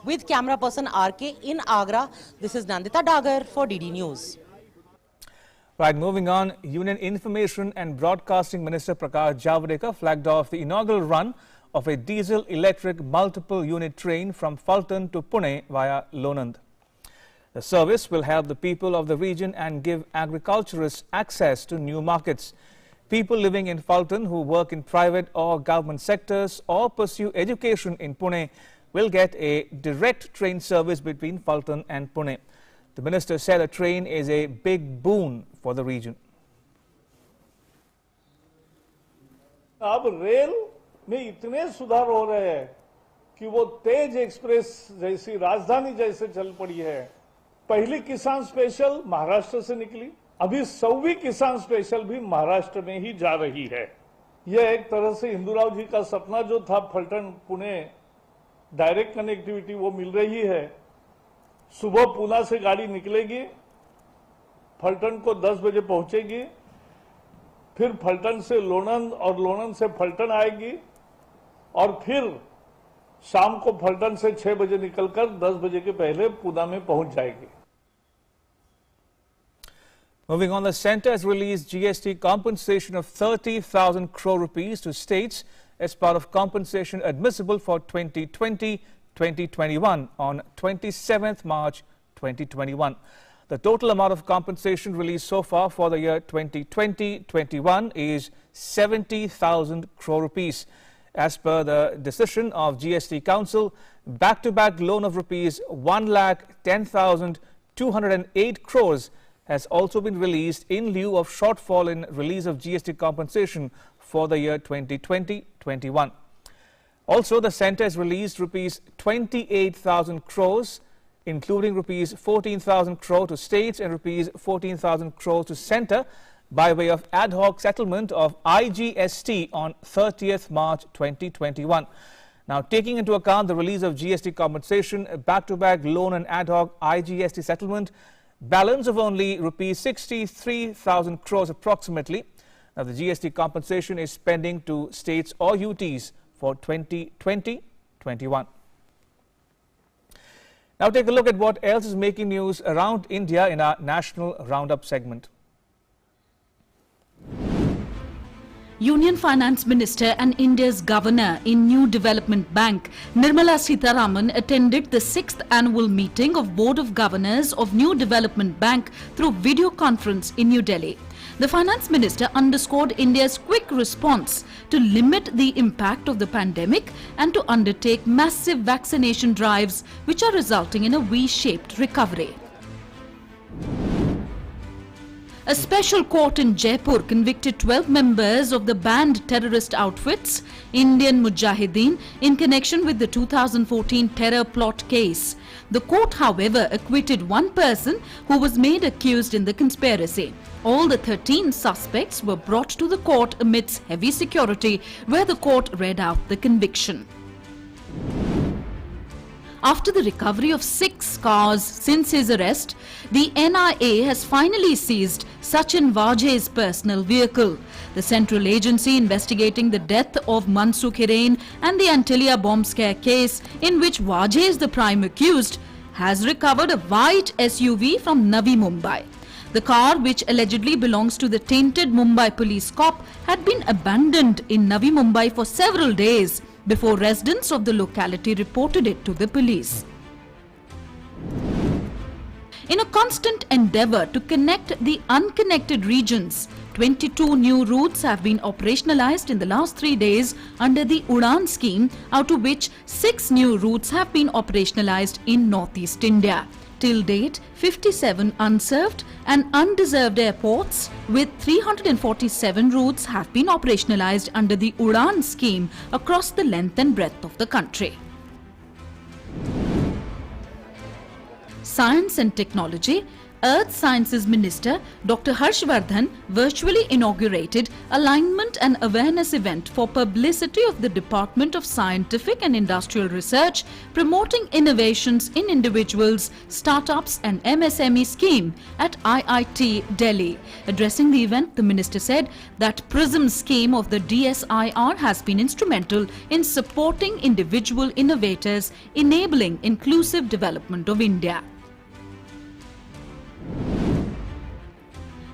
With camera person RK in Agra, this is Nandita Dagar for DD News. Right, moving on, Union Information and Broadcasting Minister Prakash Javadekar flagged off the inaugural run of a diesel-electric multiple-unit train from Fulton to Pune via Lonand. The service will help the people of the region and give agriculturists access to new markets. People living in Fulton who work in private or government sectors or pursue education in Pune will get a direct train service between Fulton and Pune. The minister said a train is a big boon for the region. अब rail में इतने सुधार हो रहे हैं कि वो तेज express जैसी राजधानी जैसे चल पड़ी है। पहली किसान स्पेशल महाराष्ट्र से निकली, अभी 100वीं किसान स्पेशल भी महाराष्ट्र में ही जा रही है। यह एक तरह से हिंदूराव जी का सपना जो था फलटन पुणे डायरेक्ट कनेक्टिविटी वो मिल रही है। सुबह पूना से गाड़ी निकलेगी, फलटन को 10 बजे पहुंचेगी, फिर फलटन से लोणंद और लोणंद से फलटन आएगी और फिर शाम को फलटन से 6 बजे निकलकर 10 बजे के पहले पूना में पहुंच जाएगी। Moving on, the centre has released GST compensation of 30,000 crore rupees to states as part of compensation admissible for 2020-2021 on 27th March 2021. The total amount of compensation released so far for the year 2020-21 is 70,000 crore rupees. As per the decision of GST Council, back-to-back loan of rupees 1,10,208 crores has also been released in lieu of shortfall in release of GST compensation for the year 2020-21. Also, the centre has released rupees 28,000 crores, including rupees 14,000 crore to states and rupees 14,000 crores to centre by way of ad hoc settlement of IGST on 30th March 2021. Now, taking into account the release of GST compensation, back-to-back loan and ad hoc IGST settlement, balance of only rupees 63,000 crores approximately. Now, the GST compensation is pending to states or UTs for 2020-21. Now, take a look at what else is making news around India in our National Roundup segment. Union Finance Minister and India's Governor in New Development Bank, Nirmala Sitharaman, attended the 6th annual meeting of Board of Governors of New Development Bank through video conference in New Delhi. The finance minister underscored India's quick response to limit the impact of the pandemic and to undertake massive vaccination drives which are resulting in a V-shaped recovery. A special court in Jaipur convicted 12 members of the banned terrorist outfits Indian Mujahideen in connection with the 2014 terror plot case. The court, however, acquitted one person who was made accused in the conspiracy. All the 13 suspects were brought to the court amidst heavy security, where the court read out the conviction. After the recovery of 6 cars since his arrest, the NIA has finally seized Sachin Vajay's personal vehicle. The central agency investigating the death of Mansukh Hirain and the Antilia bomb scare case, in which Vajay is the prime accused, has recovered a white SUV from Navi Mumbai. The car, which allegedly belongs to the tainted Mumbai police cop, had been abandoned in Navi Mumbai for several days before residents of the locality reported it to the police. In a constant endeavour to connect the unconnected regions, 22 new routes have been operationalized in the last 3 days under the UDAN scheme, out of which 6 new routes have been operationalized in northeast India. Till date, 57 unserved and undeserved airports with 347 routes have been operationalized under the UDAN scheme across the length and breadth of the country. Science and Technology, Earth Sciences Minister Dr. Harshvardhan virtually inaugurated Alignment and Awareness event for publicity of the Department of Scientific and Industrial Research promoting innovations in individuals, startups and MSME scheme at IIT Delhi. Addressing the event, the minister said that PRISM scheme of the DSIR has been instrumental in supporting individual innovators, enabling inclusive development of India.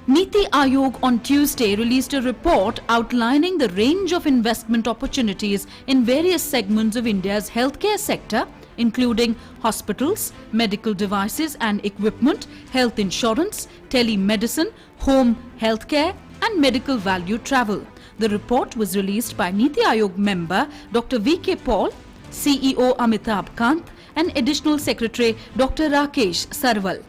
Niti Aayog on Tuesday released a report outlining the range of investment opportunities in various segments of India's healthcare sector, including hospitals, medical devices and equipment, health insurance, telemedicine, home healthcare and medical value travel. The report was released by Niti Aayog member Dr. V.K. Paul, CEO Amitabh Kant and Additional Secretary Dr. Rakesh Sarwal.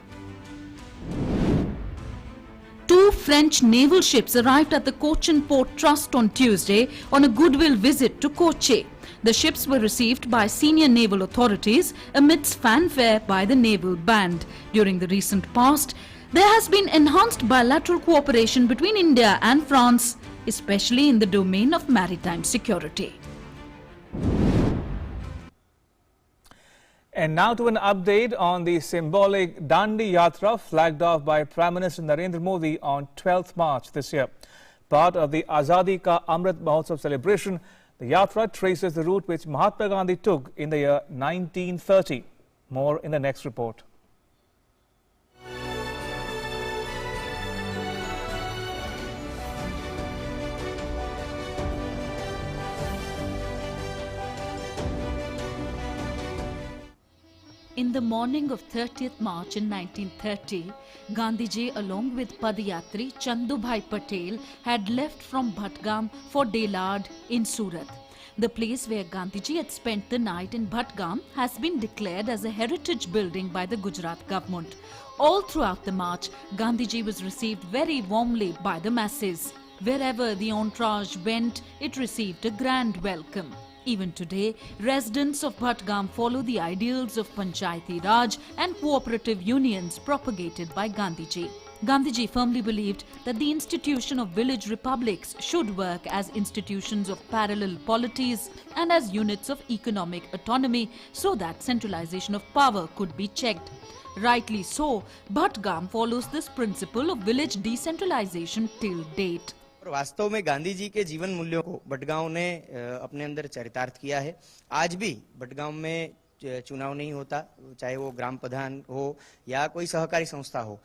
2 French naval ships arrived at the Cochin Port Trust on Tuesday on a goodwill visit to Kochi. The ships were received by senior naval authorities amidst fanfare by the naval band. During the recent past, there has been enhanced bilateral cooperation between India and France, especially in the domain of maritime security. And now to an update on the symbolic Dandi Yatra flagged off by Prime Minister Narendra Modi on 12th March this year. Part of the Azadi Ka Amrit Mahotsav celebration, the Yatra traces the route which Mahatma Gandhi took in the year 1930. More in the next report. In the morning of 30th March in 1930, Gandhiji along with Padayatri Chandubhai Patel had left from Bhatgam for Delad in Surat. The place where Gandhiji had spent the night in Bhatgam has been declared as a heritage building by the Gujarat government. All throughout the march, Gandhiji was received very warmly by the masses. Wherever the entourage went, it received a grand welcome. Even today, residents of Bhatgam follow the ideals of Panchayati Raj and cooperative unions propagated by Gandhiji. Gandhiji firmly believed that the institution of village republics should work as institutions of parallel polities and as units of economic autonomy so that centralization of power could be checked. Rightly so, Bhatgam follows this principle of village decentralization till date. वास्तव में गांधी जी के जीवन मूल्यों को बटगांव ने अपने अंदर चरितार्थ किया है। आज भी बटगांव में चुनाव नहीं होता, चाहे वो ग्राम प्रधान हो या कोई सहकारी संस्था हो,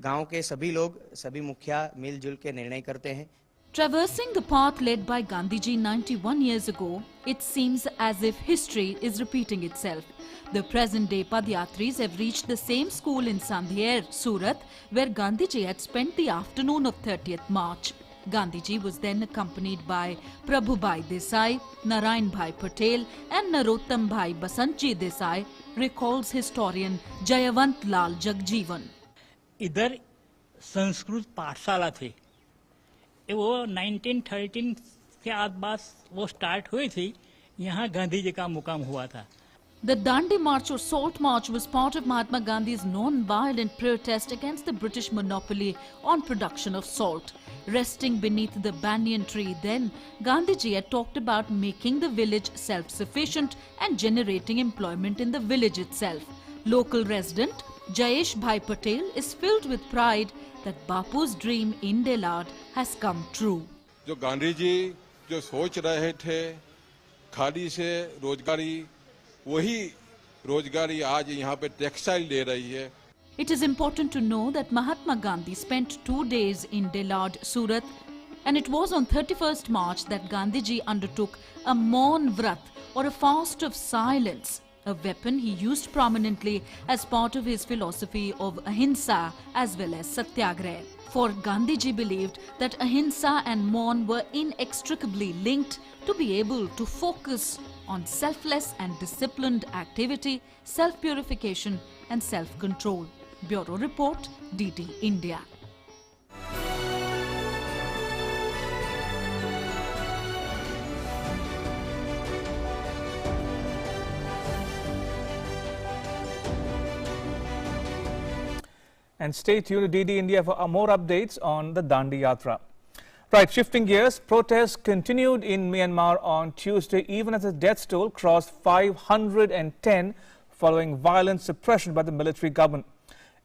गांव के सभी लोग, सभी मुखिया मिलजुल के निर्णय करते हैं। Traversing the path led by Gandhiji 91 years ago, it seems as if history is repeating itself. The present-day Padyatris have reached the same school in Sandhyer, Surat, where Gandhiji had spent the afternoon of 30th March. Gandhiji was then accompanied by Prabhubhai Desai, Narayan Bhai Patel and Narottam Bhai Basantji Desai, recalls historian Jayawant Lal Jagjeevan. इधर संस्कृत पाठशाला थी, वो 1913 के आसपास वो start हुई थी, यहाँ गांधी जी का मुकाम हुआ था. The Dandi March or Salt March was part of Mahatma Gandhi's non-violent protest against the British monopoly on production of salt. Resting beneath the banyan tree then, Gandhiji had talked about making the village self-sufficient and generating employment in the village itself. Local resident Jayesh Bhai Patel is filled with pride that Bapu's dream in Delad has come true. जो गांधी जी जो सोच रहे थे खादी से रोजगारी, वही रोजगारी आज यहाँ पे टेक्सटाइल दे रही है. It is important to know that Mahatma Gandhi spent 2 days in Delad, Surat, and it was on 31st March that Gandhiji undertook a Maun Vrat or a fast of silence, a weapon he used prominently as part of his philosophy of ahimsa as well as satyagraha. For Gandhiji believed that ahimsa and Maun were inextricably linked to be able to focus on selfless and disciplined activity, self-purification and self-control. Bureau Report, DD India. And stay tuned to DD India for more updates on the Dandi Yatra. Right, shifting gears, protests continued in Myanmar on Tuesday even as the death toll crossed 510 following violent suppression by the military government.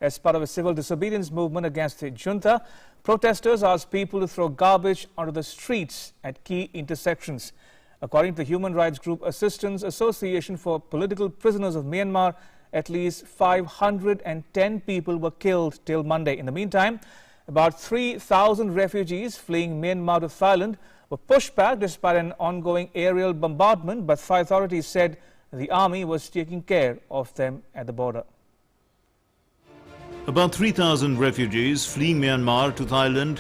As part of a civil disobedience movement against the junta, protesters asked people to throw garbage onto the streets at key intersections. According to the human rights group Assistance Association for Political Prisoners of Myanmar, at least 510 people were killed till Monday. In the meantime, about 3,000 refugees fleeing Myanmar to Thailand were pushed back despite an ongoing aerial bombardment, but Thai authorities said the army was taking care of them at the border. About 3,000 refugees fleeing Myanmar to Thailand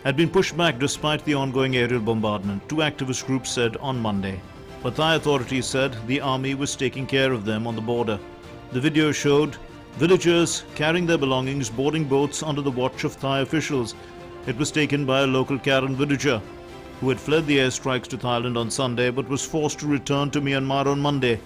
had been pushed back despite the ongoing aerial bombardment, two activist groups said on Monday. But Thai authorities said the army was taking care of them on the border. The video showed villagers carrying their belongings boarding boats under the watch of Thai officials. It was taken by a local Karen villager who had fled the airstrikes to Thailand on Sunday but was forced to return to Myanmar on Monday.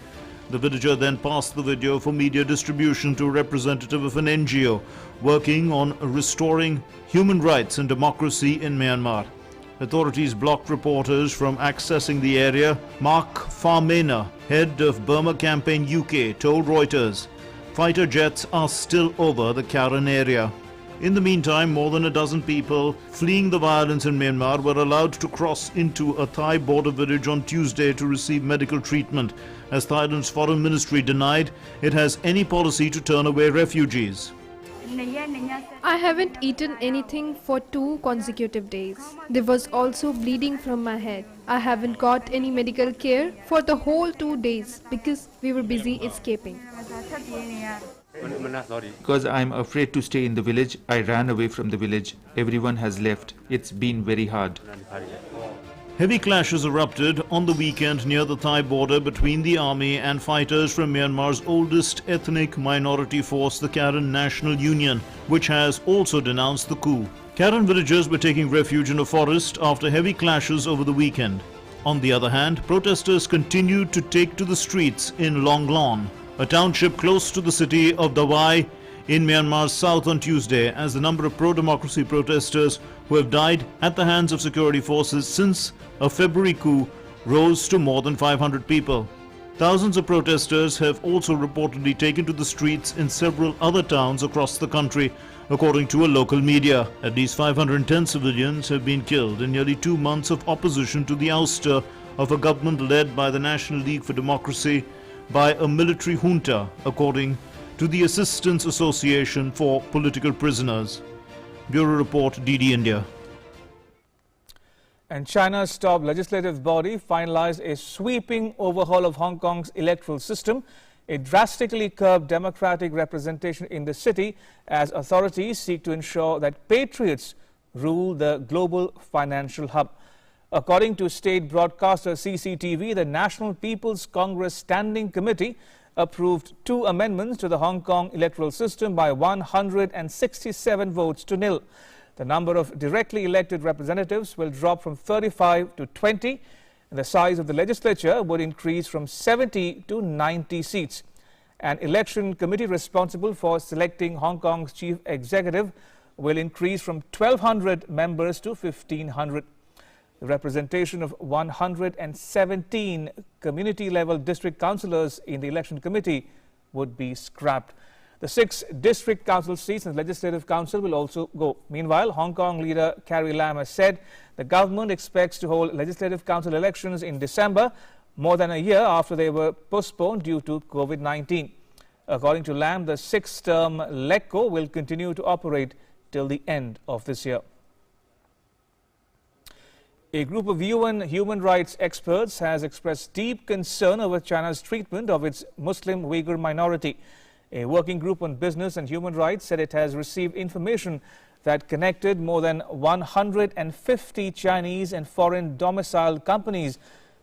The villager then passed the video for media distribution to a representative of an NGO working on restoring human rights and democracy in Myanmar. Authorities blocked reporters from accessing the area. Mark Farmena, head of Burma Campaign UK, told Reuters fighter jets are still over the Karen area. In the meantime, more than a dozen people fleeing the violence in Myanmar were allowed to cross into a Thai border village on Tuesday to receive medical treatment, as Thailand's foreign ministry denied it has any policy to turn away refugees. I haven't eaten anything for 2 consecutive days. There was also bleeding from my head. I haven't got any medical care for the whole 2 days because we were busy escaping. Because I'm afraid to stay in the village, I ran away from the village. Everyone has left. It's been very hard. Heavy clashes erupted on the weekend near the Thai border between the army and fighters from Myanmar's oldest ethnic minority force, the Karen National Union, which has also denounced the coup. Karen villagers were taking refuge in a forest after heavy clashes over the weekend. On the other hand, protesters continued to take to the streets in Longlon, a township close to the city of Dawai in Myanmar's south on Tuesday, as the number of pro-democracy protesters who have died at the hands of security forces since a February coup rose to more than 500 people. Thousands of protesters have also reportedly taken to the streets in several other towns across the country, according to a local media. At least 510 civilians have been killed in nearly 2 months of opposition to the ouster of a government led by the National League for Democracy by a military junta, according to the Assistance Association for Political Prisoners. Bureau Report, DD India. And China's top legislative body finalized a sweeping overhaul of Hong Kong's electoral system. It drastically curbed democratic representation in the city as authorities seek to ensure that patriots rule the global financial hub. According to state broadcaster CCTV, the National People's Congress Standing Committee approved 2 amendments to the Hong Kong electoral system by 167 votes to nil. The number of directly elected representatives will drop from 35 to 20, and the size of the legislature would increase from 70 to 90 seats. An election committee responsible for selecting Hong Kong's chief executive will increase from 1,200 members to 1,500. The representation of 117 community-level district councillors in the election committee would be scrapped. The 6 district council seats in the Legislative Council will also go. Meanwhile, Hong Kong leader Carrie Lam has said the government expects to hold Legislative Council elections in December, more than a year after they were postponed due to COVID-19. According to Lam, the 6th-term LegCo will continue to operate till the end of this year. A group of UN human rights experts has expressed deep concern over China's treatment of its Muslim Uyghur minority. A working group on business and human rights said it has received information that connected more than 150 Chinese and foreign domiciled companies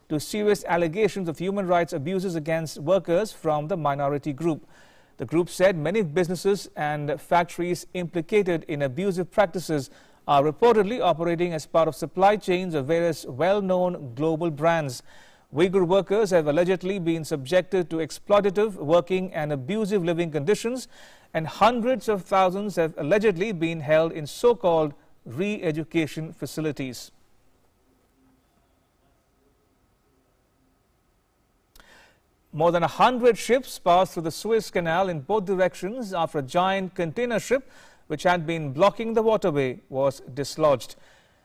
to serious allegations of human rights abuses against workers from the minority group. The group said many businesses and factories implicated in abusive practices are reportedly operating as part of supply chains of various well-known global brands. Uyghur workers have allegedly been subjected to exploitative working and abusive living conditions, and hundreds of thousands have allegedly been held in so-called re-education facilities. More than 100 ships passed through the Suez Canal in both directions after a giant container ship which had been blocking the waterway was dislodged.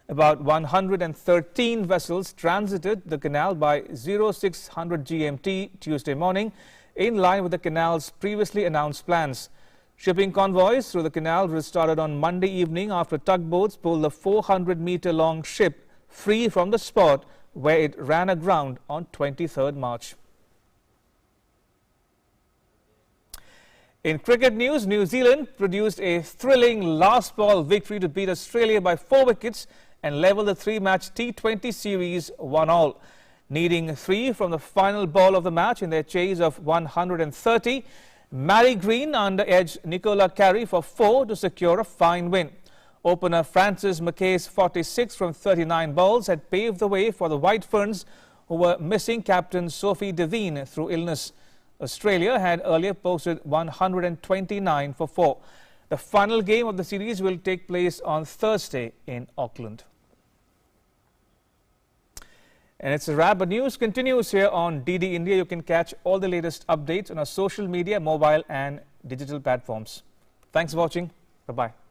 About 113 vessels transited the canal by 0600 GMT Tuesday morning, in line with the canal's previously announced plans. Shipping convoys through the canal restarted on Monday evening after tugboats pulled the 400-meter-long ship free from the spot where it ran aground on 23rd March. In cricket news, New Zealand produced a thrilling last-ball victory to beat Australia by 4 wickets and level the 3-match T20 series 1-all. Needing 3 from the final ball of the match in their chase of 130, Mary Green under-edged Nicola Carey for 4 to secure a fine win. Opener Francis McKay's 46 from 39 balls had paved the way for the White Ferns, who were missing captain Sophie Devine through illness. Australia had earlier posted 129 for 4. The final game of the series will take place on Thursday in Auckland. And it's a wrap, but news continues here on DD India. You can catch all the latest updates on our social media, mobile and digital platforms. Thanks for watching. Bye-bye.